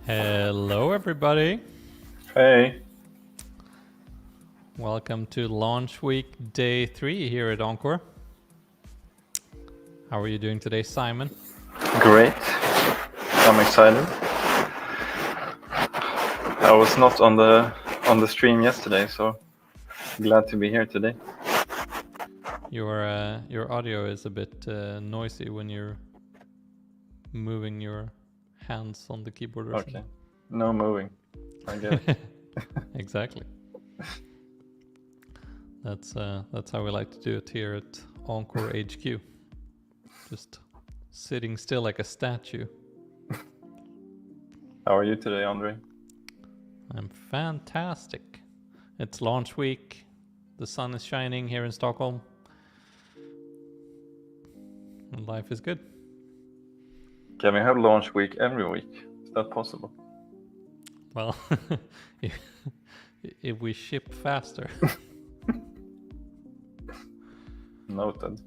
Hello, everybody. Hey. Welcome to launch week day 3 here at Encore. How are you doing today, Simon? Great. I'm excited. I was not on the stream yesterday, so glad to be here today. Your audio is a bit noisy when you're moving your hands on the keyboard or Okay. No moving. I get it. Exactly. That's how we like to do it here at Encore HQ. Just sitting still like a statue. How are you today, Andre? I'm fantastic. It's launch week. The sun is shining here in Stockholm. And life is good. Can we have launch week every week? Is that possible? Well, if we ship faster. Noted.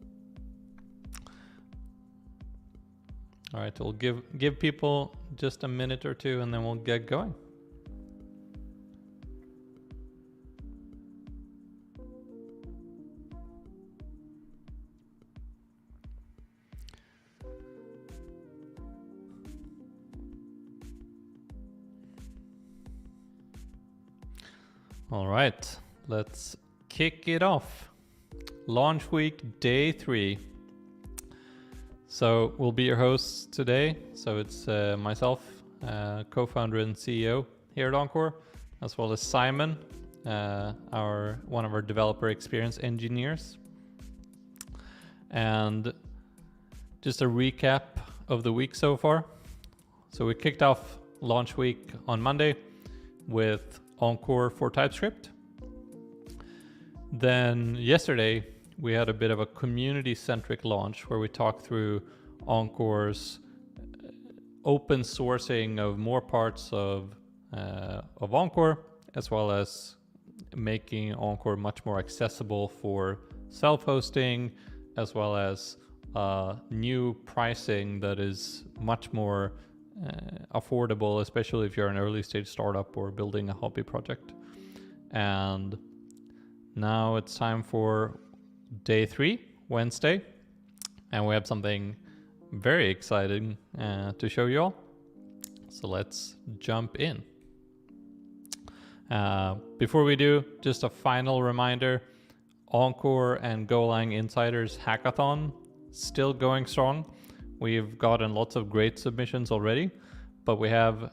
All right, we'll give people just a minute or two and then we'll get going. All right, let's kick it off. Launch week day 3. So we'll be your hosts today. So it's myself, co-founder and CEO here at Encore, as well as Simon, one of our developer experience engineers. And just a recap of the week so far. So we kicked off launch week on Monday with Encore for TypeScript. Then yesterday we had a bit of a community-centric launch where we talked through Encore's open sourcing of more parts of Encore, as well as making Encore much more accessible for self-hosting, as well as new pricing that is much more affordable, especially if you're an early stage startup or building a hobby project. And now it's time for day 3, Wednesday, and we have something very exciting to show you all. So let's jump in. Before we do, just a final reminder, Encore and Golang Insiders Hackathon still going strong. We've gotten lots of great submissions already, but we have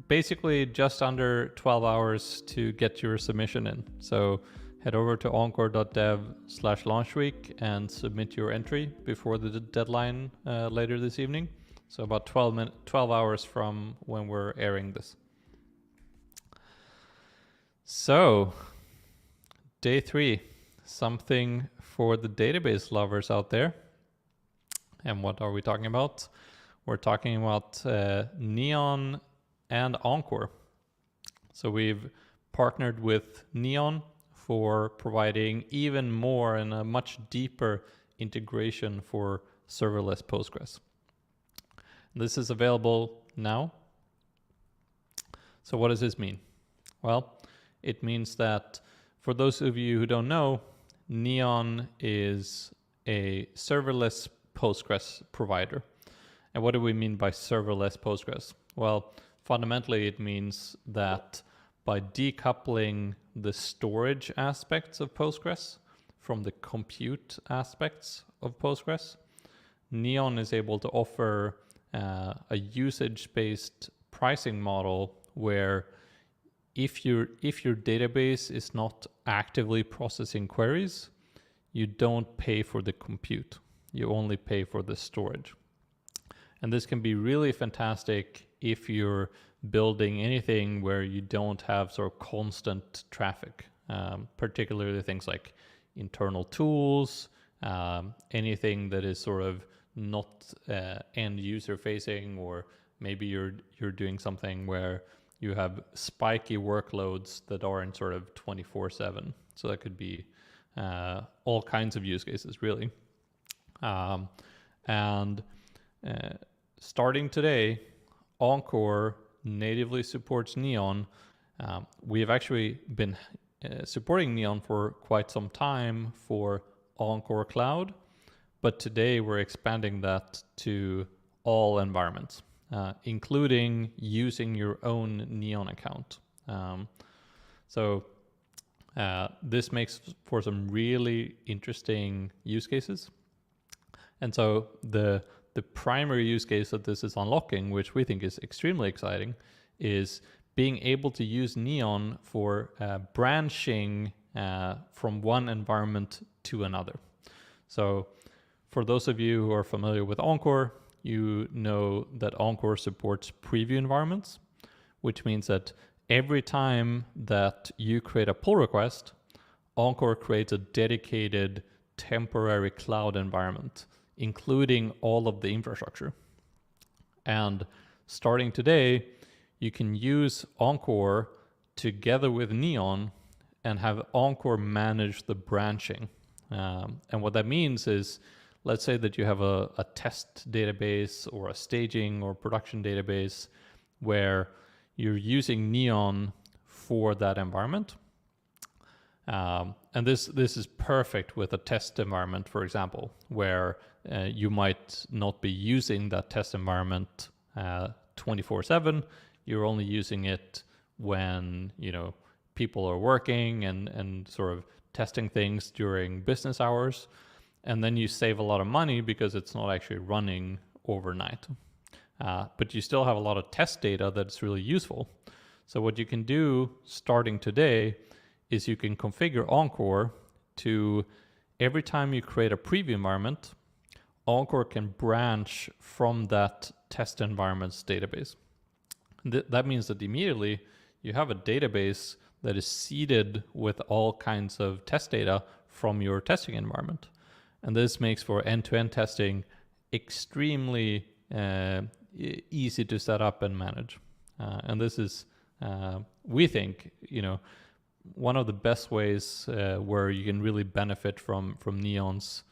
basically just under 12 hours to get your submission in. So head over to encore.dev/launchweek and submit your entry before the deadline later this evening. So about 12 hours from when we're airing this. So day 3, something for the database lovers out there. And what are we talking about? We're talking about Neon and Encore. So we've partnered with Neon for providing even more and a much deeper integration for serverless Postgres. This is available now. So what does this mean? Well, it means that for those of you who don't know, Neon is a serverless Postgres provider. And what do we mean by serverless Postgres? Well, fundamentally it means that by decoupling the storage aspects of Postgres from the compute aspects of Postgres, Neon is able to offer a usage-based pricing model where if your database is not actively processing queries, you don't pay for the compute. You only pay for the storage. And this can be really fantastic if you're building anything where you don't have sort of constant traffic, particularly things like internal tools, anything that is sort of not end user facing, or maybe you're doing something where you have spiky workloads that aren't sort of 24/7. So that could be all kinds of use cases, really. starting today, Encore natively supports Neon. We have actually been supporting Neon for quite some time for Encore Cloud, but today we're expanding that to all environments, including using your own Neon account. So this makes for some really interesting use cases. And so the primary use case that this is unlocking, which we think is extremely exciting, is being able to use Neon for branching from one environment to another. So for those of you who are familiar with Encore, you know that Encore supports preview environments, which means that every time that you create a pull request, Encore creates a dedicated temporary cloud environment, including all of the infrastructure. And starting today, you can use Encore together with Neon and have Encore manage the branching. And what that means is, let's say that you have a test database or a staging or production database where you're using Neon for that environment. And this is perfect with a test environment, for example, where you might not be using that test environment 24/7. You're only using it when people are working and sort of testing things during business hours, and then you save a lot of money because it's not actually running overnight. But you still have a lot of test data that's really useful. So what you can do starting today is you can configure Encore to, every time you create a preview environment, Encore can branch from that test environment's database. That means that immediately you have a database that is seeded with all kinds of test data from your testing environment. And this makes for end-to-end testing extremely easy to set up and manage. And this is, we think, one of the best ways where you can really benefit from Neon's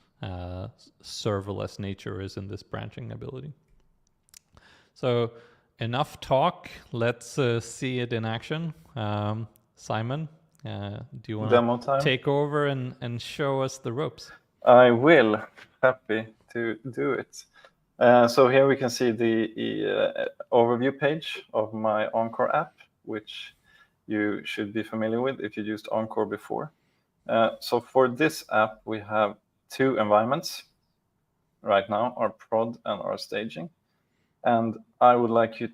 serverless nature is in this branching ability. So enough talk. Let's see it in action. Simon, do you want to take over and show us the ropes? I will. Happy to do it. So here we can see the overview page of my Encore app, which you should be familiar with if you used Encore before. So for this app, we have two environments right now, our prod and our staging. And I would like you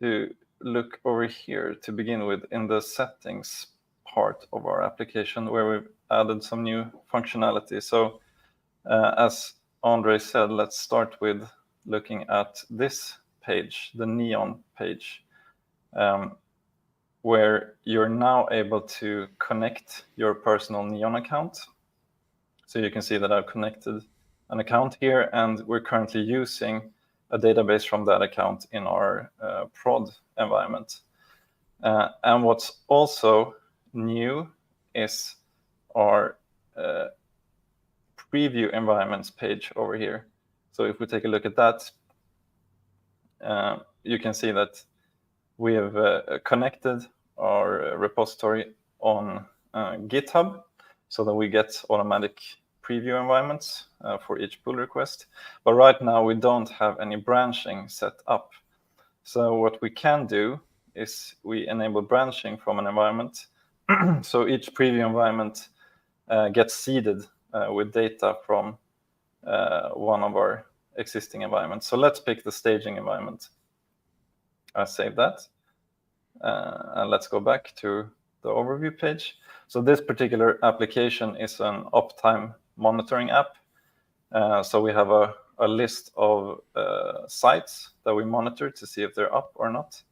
to look over here to begin with in the settings part of our application, where we've added some new functionality. So as Andre said, let's start with looking at this page, the Neon page, where you're now able to connect your personal Neon account. So you can see that I've connected an account here, and we're currently using a database from that account in our prod environment. And what's also new is our preview environments page over here. So if we take a look at that, you can see that we have connected our repository on GitHub so that we get automatic preview environments for each pull request. But right now we don't have any branching set up. So what we can do is we enable branching from an environment. So each preview environment gets seeded with data from one of our existing environments. So let's pick the staging environment. I save that. And let's go back to the overview page. So this particular application is an uptime monitoring app. So we have a list of sites that we monitor to see if they're up or not.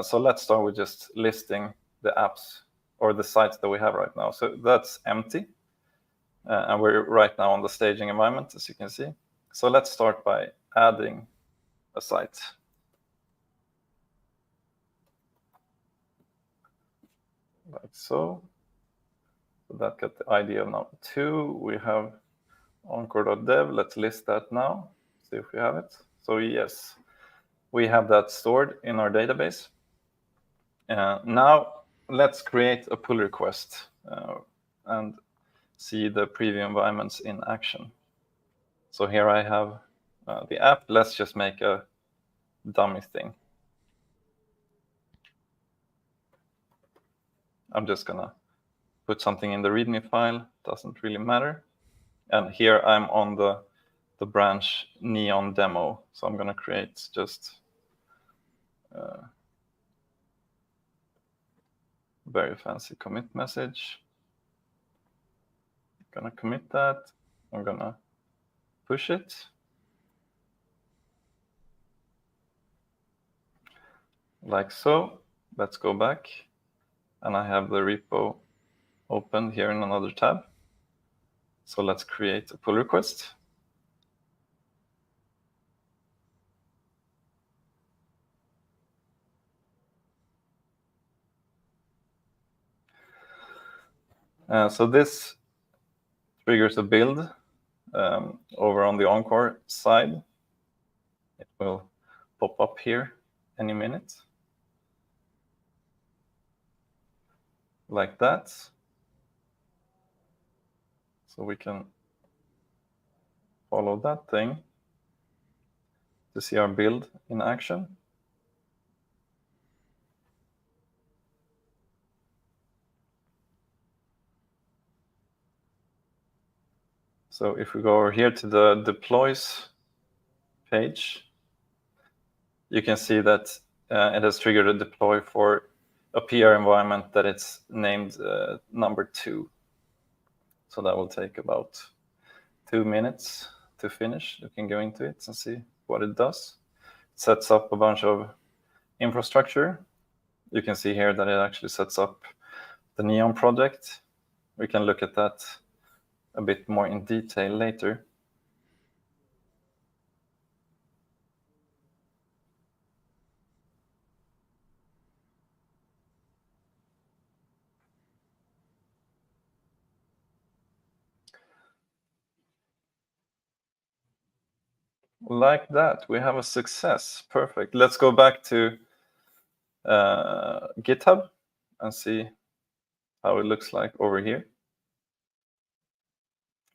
So let's start with just listing the apps or the sites that we have right now. So that's empty. And we're right now on the staging environment, as you can see. So let's start by adding a site. Like so. So that got the ID of number 2. We have encore.dev. Let's list that now. See if we have it. So yes, we have that stored in our database. Now let's create a pull request and see the preview environments in action. So here I have the app. Let's just make a dummy thing. I'm just gonna put something in the README file, doesn't really matter. And here I'm on the branch Neon demo. So I'm gonna create just very fancy commit message. I'm gonna commit that. I'm gonna push it. Like so. Let's go back. And I have the repo opened here in another tab. So let's create a pull request. So this triggers a build over on the Encore side. It will pop up here any minute. Like that. So we can follow that thing to see our build in action. So if we go over here to the deploys page, you can see that it has triggered a deploy for a PR environment that it's named number 2. So that will take about 2 minutes to finish. You can go into it and see what it does. It sets up a bunch of infrastructure. You can see here that it actually sets up the Neon project. We can look at that a bit more in detail later. Like that, we have a success. Perfect. Let's go back to GitHub and see how it looks like over here.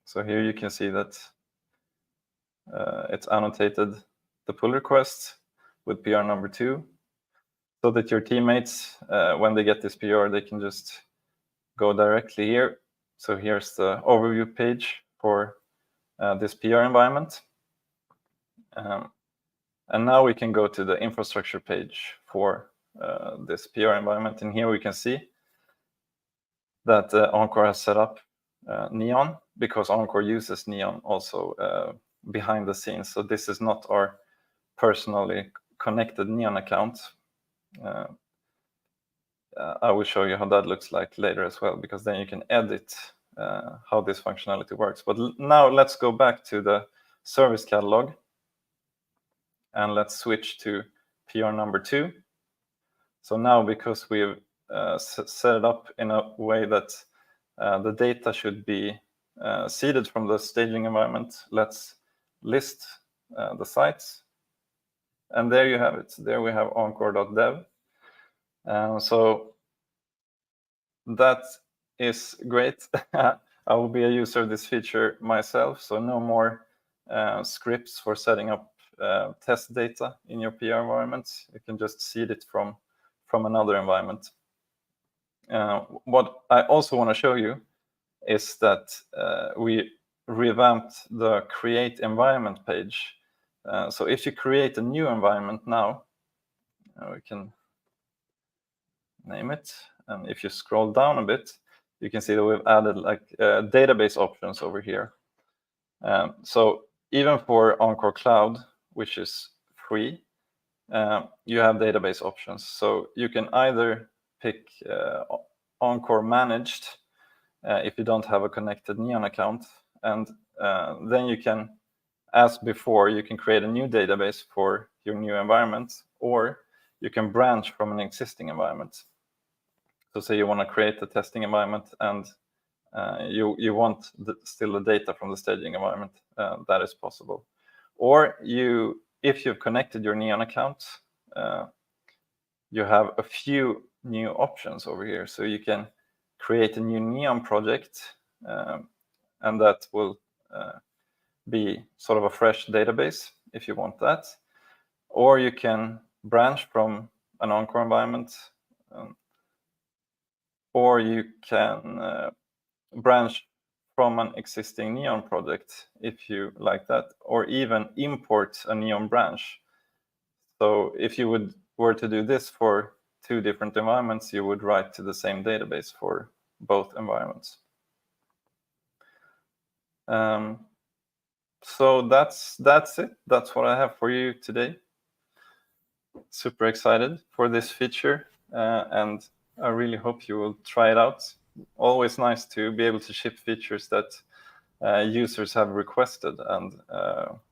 So here you can see that it's annotated the pull request with PR number 2, so that your teammates, when they get this PR, they can just go directly here. So here's the overview page for this PR environment. And now we can go to the infrastructure page for this PR environment. And here we can see that Encore has set up Neon, because Encore uses Neon also behind the scenes. So this is not our personally connected Neon account. I will show you how that looks like later as well, because then you can edit how this functionality works. But now let's go back to the service catalog. And let's switch to PR number 2. So now, because we've set it up in a way that the data should be seeded from the staging environment, let's list the sites. And there you have it. There we have encore.dev. So that is great. I will be a user of this feature myself. So no more scripts for setting up test data in your PR environment. You can just seed it from another environment. What I also want to show you is that we revamped the create environment page. So if you create a new environment now, we can name it. And if you scroll down a bit, you can see that we've added like database options over here. So even for Encore Cloud, which is free, you have database options. So you can either pick Encore Managed if you don't have a connected Neon account. And then you can, as before, you can create a new database for your new environment, or you can branch from an existing environment. So say you want to create a testing environment and you want still the data from the staging environment, that is possible. Or you if you've connected your Neon account, you have a few new options over here. So you can create a new Neon project, and that will be sort of a fresh database if you want that. Or you can branch from an Encore environment, or you can branch from an existing Neon project if you like that, or even import a Neon branch. So if you were to do this for 2 different environments, you would write to the same database for both environments. So that's it. That's what I have for you today. Super excited for this feature, and I really hope you will try it out. Always nice to be able to ship features that users have requested and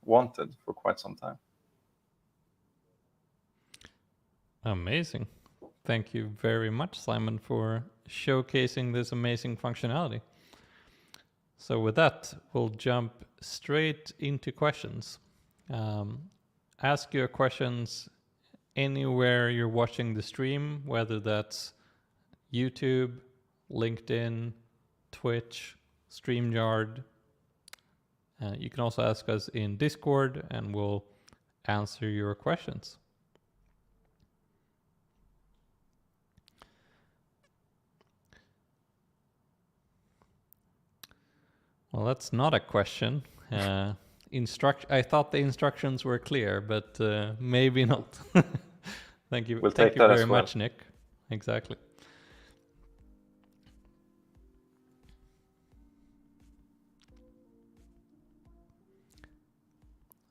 wanted for quite some time. Amazing. Thank you very much, Simon, for showcasing this amazing functionality. So with that, we'll jump straight into questions. Ask your questions anywhere you're watching the stream, whether that's YouTube, LinkedIn, Twitch, StreamYard. You can also ask us in Discord and we'll answer your questions. Well, that's not a question. I thought the instructions were clear, but maybe not. Thank you. We'll Thank you very much, Nick. Exactly.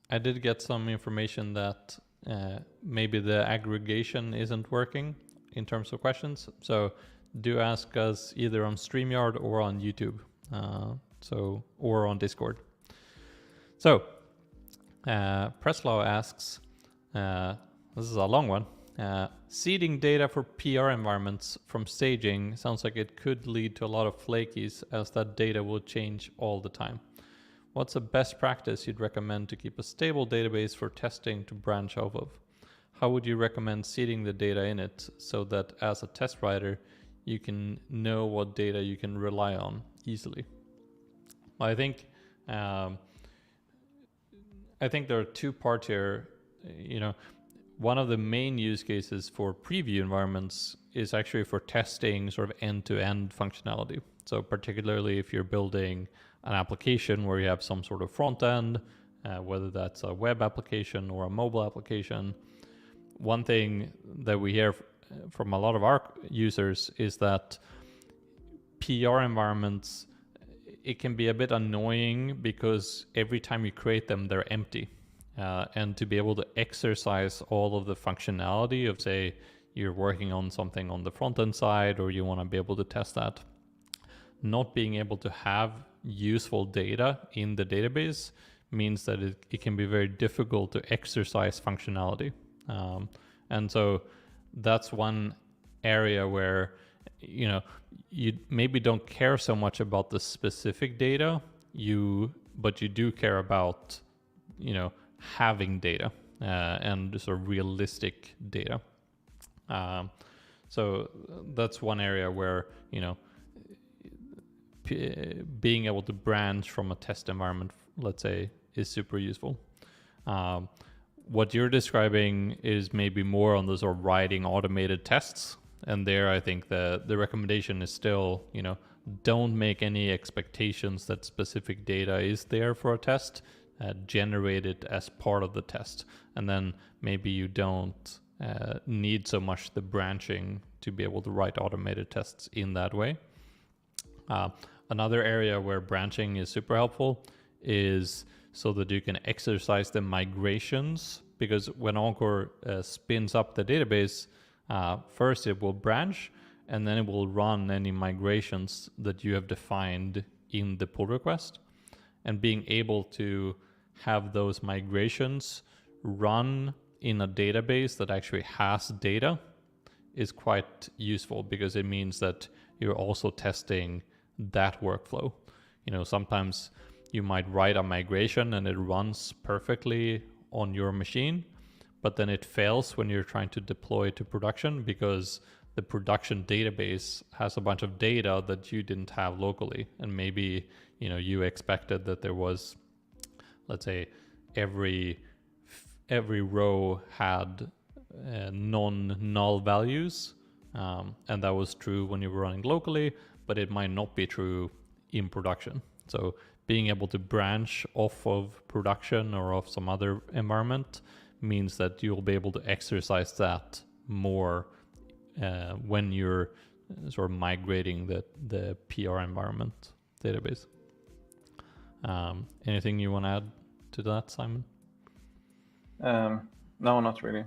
I did get some information that maybe the aggregation isn't working in terms of questions. So do ask us either on StreamYard or on YouTube. Or on Discord. So, Preslaw asks, this is a long one, seeding data for PR environments from staging sounds like it could lead to a lot of flakies as that data will change all the time. What's a best practice you'd recommend to keep a stable database for testing to branch off of? How would you recommend seeding the data in it so that as a test writer, you can know what data you can rely on easily? Well, I think there are 2 parts here. One of the main use cases for preview environments is actually for testing sort of end-to-end functionality. So particularly if you're building an application where you have some sort of front end, whether that's a web application or a mobile application. One thing that we hear from a lot of our users is that PR environments, it can be a bit annoying because every time you create them, they're empty. And to be able to exercise all of the functionality of, say, you're working on something on the front end side or you want to be able to test that, not being able to have useful data in the database means that it can be very difficult to exercise functionality. And so that's one area where you maybe don't care so much about the specific data, but you do care about having data and sort of realistic data. So that's one area where being able to branch from a test environment, let's say, is super useful. What you're describing is maybe more on the sort of writing automated tests. And there, I think the recommendation is still, don't make any expectations that specific data is there for a test. Generate it as part of the test. And then maybe you don't need so much the branching to be able to write automated tests in that way. Another area where branching is super helpful is so that you can exercise the migrations, because when Encore spins up the database, first it will branch and then it will run any migrations that you have defined in the pull request. And being able to have those migrations run in a database that actually has data is quite useful, because it means that you're also testing that workflow. Sometimes you might write a migration and it runs perfectly on your machine, but then it fails when you're trying to deploy to production because the production database has a bunch of data that you didn't have locally. And maybe, you expected that there was, let's say, every row had non-null values. And that was true when you were running locally, but it might not be true in production. So being able to branch off of production or of some other environment means that you'll be able to exercise that more when you're sort of migrating the PR environment database. Anything you want to add to that, Simon? No, not really.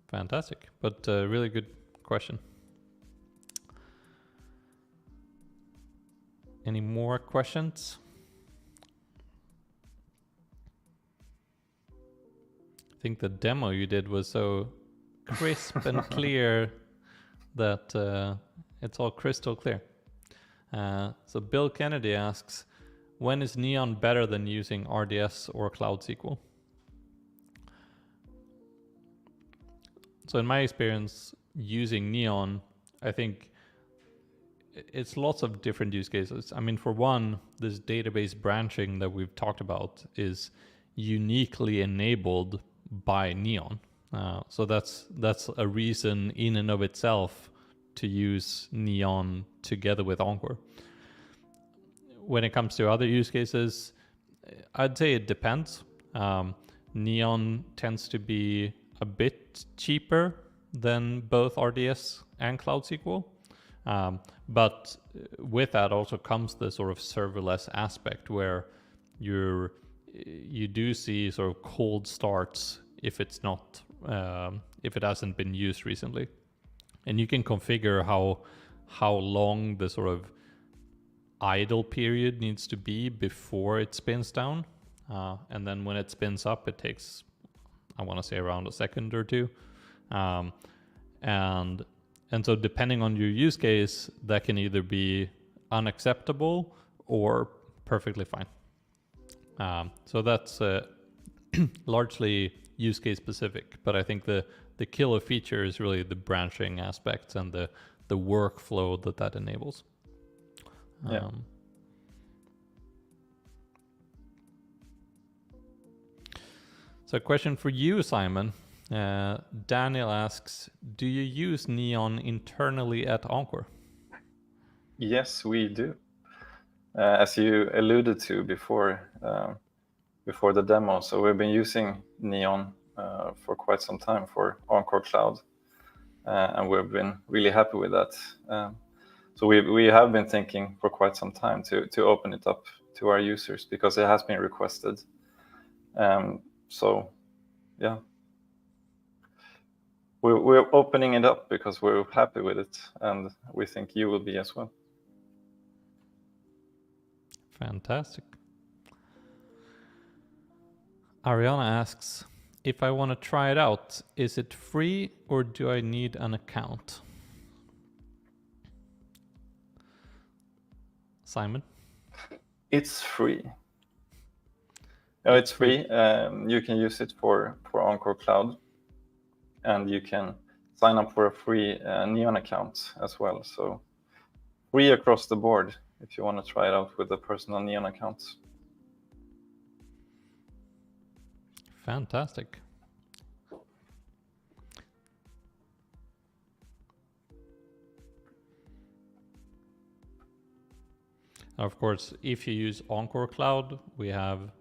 Fantastic, but really good question. Any more questions? I think the demo you did was so crisp and clear that it's all crystal clear. So Bill Kennedy asks, when is Neon better than using RDS or Cloud SQL? So in my experience using Neon, I think it's lots of different use cases. I mean, for one, this database branching that we've talked about is uniquely enabled by Neon. So that's a reason in and of itself to use Neon together with Encore. When it comes to other use cases, I'd say it depends. Neon tends to be a bit cheaper than both RDS and Cloud SQL. But with that also comes the sort of serverless aspect where you do see sort of cold starts if it's not if it hasn't been used recently, and you can configure how long the sort of idle period needs to be before it spins down, and then when it spins up, it takes, I want to say, around a second or two, and so depending on your use case, that can either be unacceptable or perfectly fine. So that's largely use case specific, but I think the killer feature is really the branching aspects and the workflow that enables. Yeah. So a question for you, Simon. Daniel asks, do you use Neon internally at Encore? Yes, we do. As you alluded to before the demo, so we've been using Neon for quite some time for Encore Cloud, and we've been really happy with that. So we have been thinking for quite some time to open it up to our users because it has been requested. So yeah, we're opening it up because we're happy with it, and we think you will be as well. Fantastic. Ariana asks, if I want to try it out, is it free or do I need an account? Simon? It's free. No, it's free. You can use it for Encore Cloud, and you can sign up for a free Neon account as well. So free across the board if you want to try it out with a personal Neon account. Fantastic. Of course, if you use Encore Cloud, we have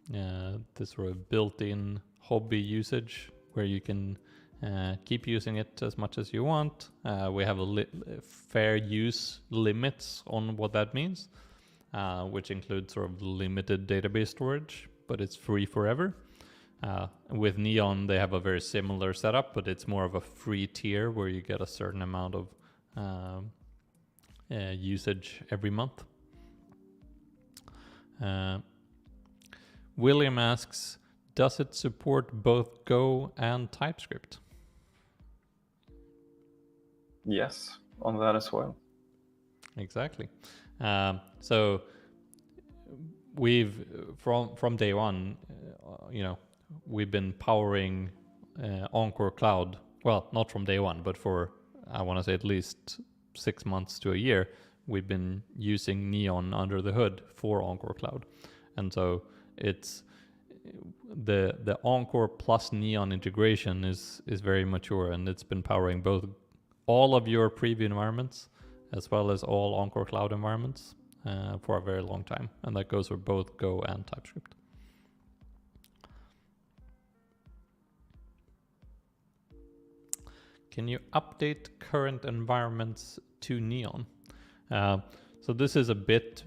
this sort of built-in hobby usage where you can keep using it as much as you want. We have a fair use limits on what that means, which includes sort of limited database storage, but it's free forever. With Neon, they have a very similar setup, but it's more of a free tier where you get a certain amount of usage every month. William asks, does it support both Go and TypeScript? Yes, on that as well. Exactly. So we've from day one, we've been powering Encore Cloud. Well, not from day one, but for I want to say at least 6 months to a year, we've been using Neon under the hood for Encore Cloud, and so it's the Encore plus Neon integration is very mature, and it's been powering both all of your preview environments as well as all Encore Cloud environments for a very long time, and that goes for both Go and TypeScript. Can you update current environments to Neon? So this is a bit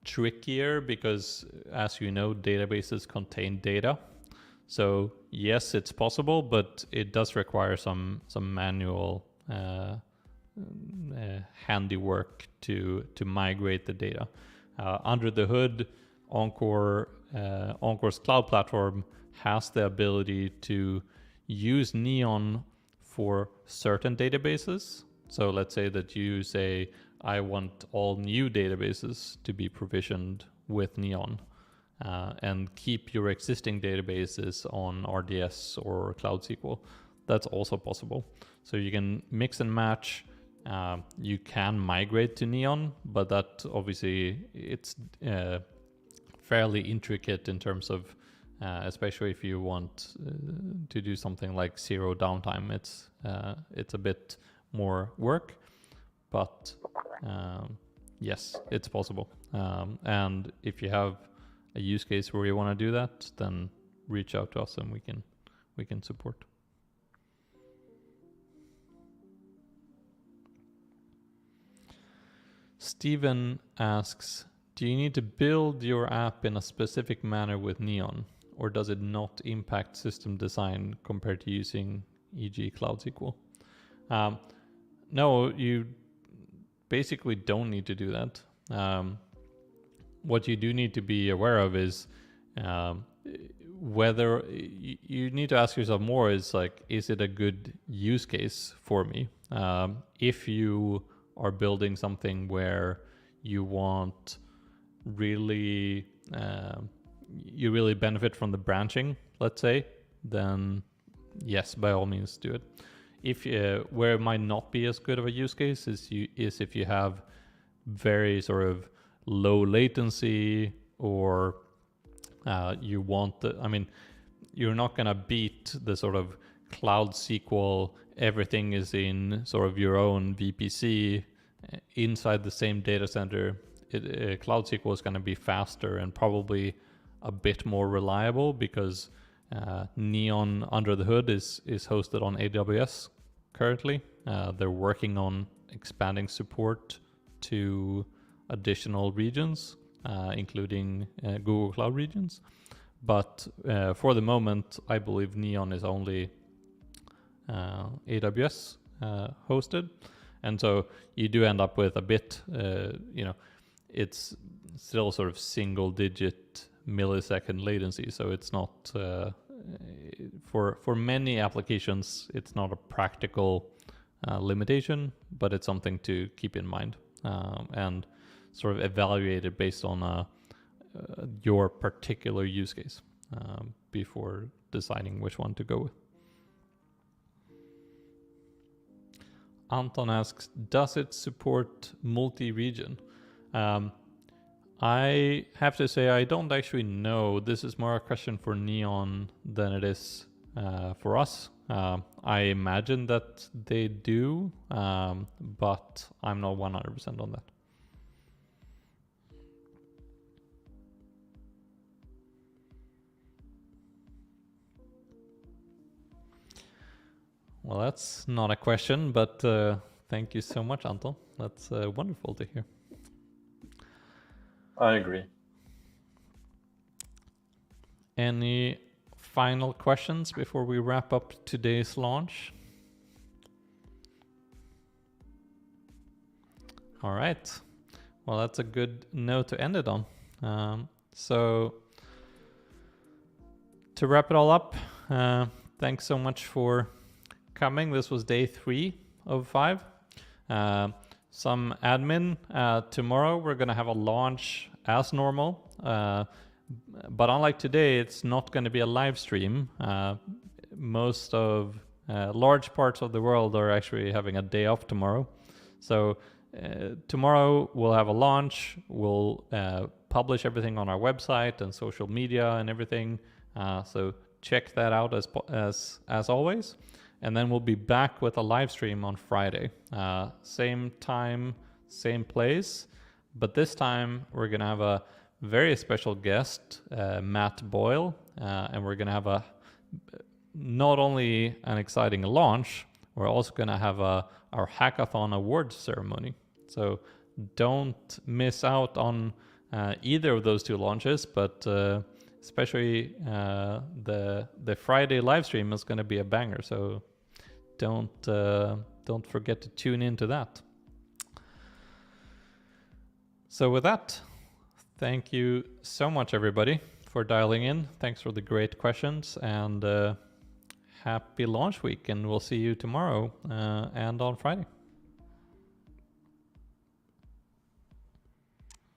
trickier because, as you know, databases contain data. So yes, it's possible, but it does require some manual handiwork to migrate the data. Under the hood, Encore's cloud platform has the ability to use Neon for certain databases. So let's say that you say, I want all new databases to be provisioned with Neon, and keep your existing databases on RDS or Cloud SQL. That's also possible. So you can mix and match. You can migrate to Neon, but that obviously it's fairly intricate in terms of, especially if you want to do something like zero downtime. It's a bit more work, but yes, it's possible. And if you have a use case where you want to do that, then reach out to us and we can support. Steven asks, do you need to build your app in a specific manner with Neon, or does it not impact system design compared to using, e.g. Cloud SQL? No, you basically don't need to do that. What you do need to be aware of is whether you need to ask yourself more is like, is it a good use case for me? If you are building something where you want really, you really benefit from the branching, let's say, then yes, by all means do it. If where it might not be as good of a use case is if you have very sort of low latency, or you want you're not gonna beat the sort of Cloud SQL, everything is in sort of your own VPC inside the same data center. Cloud SQL is gonna be faster and probably a bit more reliable because Neon under the hood is hosted on AWS currently. They're working on expanding support to additional regions, including Google Cloud regions. But for the moment, I believe Neon is only AWS hosted. And so you do end up with a bit, it's still sort of single digit millisecond latency. So it's not, for many applications, it's not a practical limitation, but it's something to keep in mind and sort of evaluate it based on your particular use case before deciding which one to go with. Anton asks, does it support multi-region? I have to say I don't actually know. This is more a question for Neon than it is for us. I imagine that they do, but I'm not 100% on that. Well, that's not a question, but thank you so much, Anton. That's wonderful to hear. I agree. Any final questions before we wrap up today's launch? All right. Well, that's a good note to end it on. So to wrap it all up, thanks so much for coming. This was day 3 of 5. some admin. Tomorrow we're going to have a launch as normal. But unlike today, it's not going to be a live stream. Most of large parts of the world are actually having a day off tomorrow. So tomorrow we'll have a launch. We'll publish everything on our website and social media and everything. So check that out as always. And then we'll be back with a live stream on Friday. Same time, same place. But this time we're going to have a very special guest, Matt Boyle. And we're going to have not only an exciting launch, we're also going to have our Hackathon Awards ceremony. So don't miss out on either of those two launches, but especially the Friday live stream is going to be a banger. So don't forget to tune into that. So with that, thank you so much, everybody, for dialing in. Thanks for the great questions, and happy launch week. And we'll see you tomorrow and on Friday.